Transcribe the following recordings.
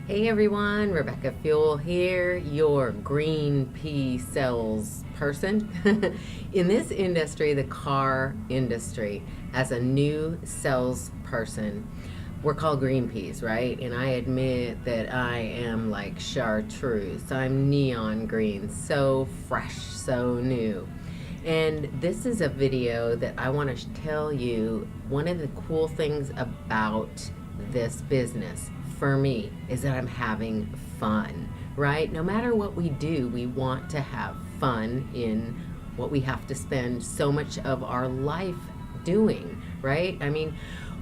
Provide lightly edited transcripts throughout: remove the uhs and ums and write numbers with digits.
Hey everyone, Rebecca Fuel here, your green pea sales person. In this industry, the car industry, as a new salesperson, we're called green peas, right? And I admit that I am like chartreuse. I'm neon green, so fresh, so new. And this is a video that I want to tell you one of the cool things about this business for me is that I'm having fun, right? No matter what we do, we want to have fun in what we have to spend so much of our life doing, right? I mean,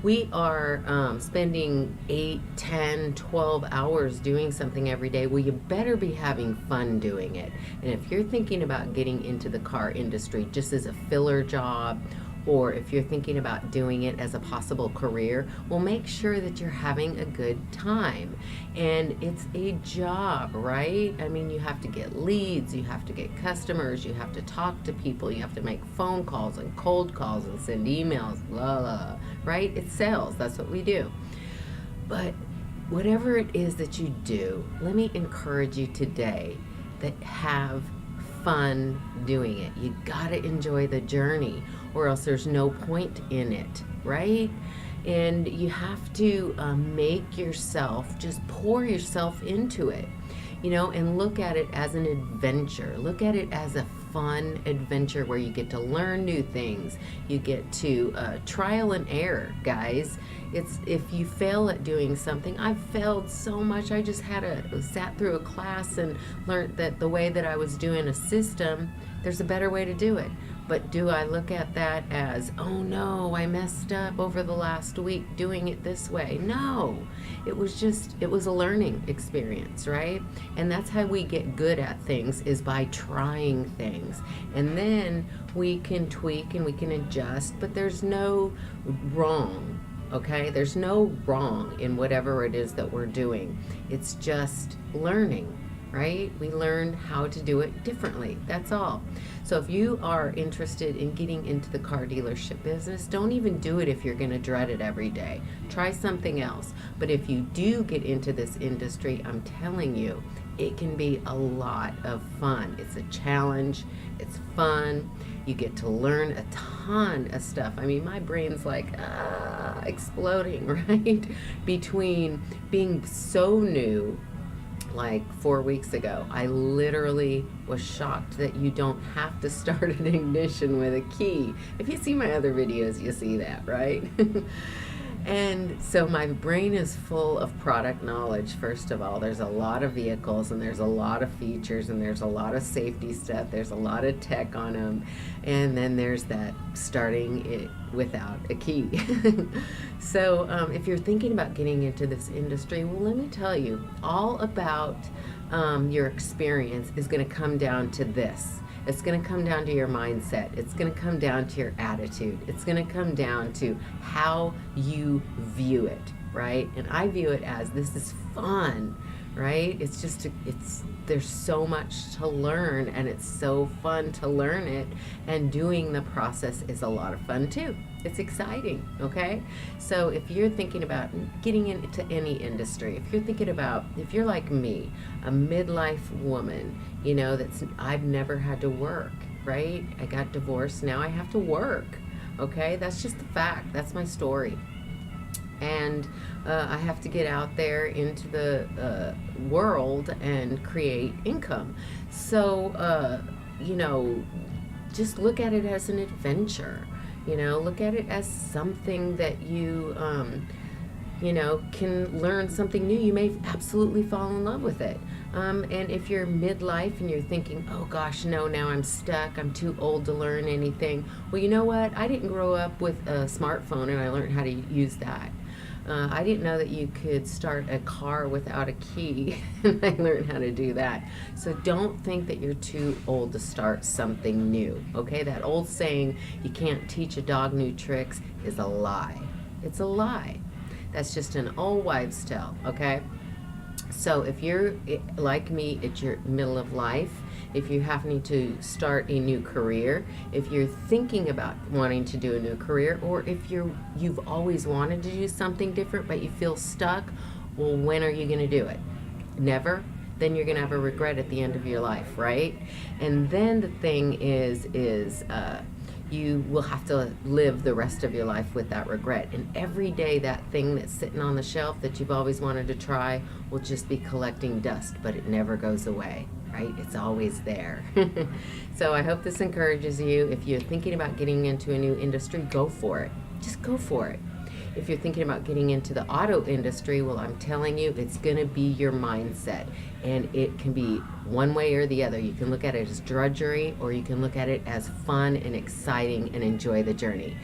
we are spending 8, 10, 12 hours doing something every day. Well, you better be having fun doing it. And if you're thinking about getting into the car industry just as a filler job, or if you're thinking about doing it as a possible career, well, make sure that you're having a good time. And it's a job, right? I mean, you have to get leads, you have to get customers, you have to talk to people, you have to make phone calls and cold calls and send emails, blah, blah, right? It's sales, that's what we do. But whatever it is that you do, let me encourage you today that have fun doing it. You gotta enjoy the journey, or else there's no point in it, right? And you have to make yourself, just pour yourself into it, and look at it as an adventure. Look at it as a fun adventure where you get to learn new things. You get to trial and error, guys. It's if you fail at doing something. I've failed so much. I just sat through a class and learned that the way that I was doing a system, there's a better way to do it. But do I look at that as, oh no, I messed up over the last week doing it this way? No, it was a learning experience, right? And that's how we get good at things, is by trying things. And then we can tweak and we can adjust, but there's no wrong, okay? There's no wrong in whatever it is that we're doing. It's just learning, right? We learn how to do it differently. That's all. So if you are interested in getting into the car dealership business, don't even do it if you're going to dread it every day. Try something else. But if you do get into this industry, I'm telling you, it can be a lot of fun. It's a challenge. It's fun. You get to learn a ton of stuff. I mean, my brain's like exploding, right? Between being so new, like 4 weeks ago, I literally was shocked that you don't have to start an ignition with a key. If you see my other videos, you see that, right? And so my brain is full of product knowledge. First of all, there's a lot of vehicles and there's a lot of features and there's a lot of safety stuff. There's a lot of tech on them. And then there's that starting it without a key. So if you're thinking about getting into this industry, well, let me tell you, all about your experience is going to come down to this. It's going to come down to your mindset. It's going to come down to your attitude. It's going to come down to how you view it, right? And I view it as, this is fun, right? There's so much to learn, and it's so fun to learn it, and doing the process is a lot of fun too. It's exciting, okay? So if you're thinking about getting into any industry, if you're like me, a midlife woman, I've never had to work, right? I got divorced, now I have to work, okay? That's just the fact. That's my story. And I have to get out there into the world and create income. So, just look at it as an adventure. Look at it as something that you, can learn something new. You may absolutely fall in love with it. And if you're midlife and you're thinking, oh gosh, no, now I'm stuck, I'm too old to learn anything. Well, you know what? I didn't grow up with a smartphone and I learned how to use that. I didn't know that you could start a car without a key, and I learned how to do that. So don't think that you're too old to start something new, okay? That old saying, you can't teach a dog new tricks, is a lie. It's a lie. That's just an old wives' tale, okay? So if you're like me at your middle of life, if you're having to start a new career, if you're thinking about wanting to do a new career, or if you've always wanted to do something different but you feel stuck, Well, when are you going to do it? Never? Then you're going to have a regret at the end of your life, right? And then the thing is you will have to live the rest of your life with that regret. And every day that thing that's sitting on the shelf that you've always wanted to try will just be collecting dust, but it never goes away, right? It's always there. So I hope this encourages you. If you're thinking about getting into a new industry, go for it. Just go for it. If you're thinking about getting into the auto industry, well, I'm telling you, it's going to be your mindset. And it can be one way or the other. You can look at it as drudgery, or you can look at it as fun and exciting and enjoy the journey.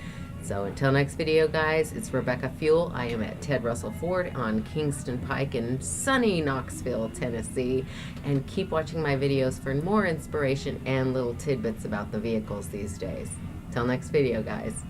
So until next video, guys, it's Rebecca Fuel. I am at Ted Russell Ford on Kingston Pike in sunny Knoxville, Tennessee. And keep watching my videos for more inspiration and little tidbits about the vehicles these days. Till next video, guys.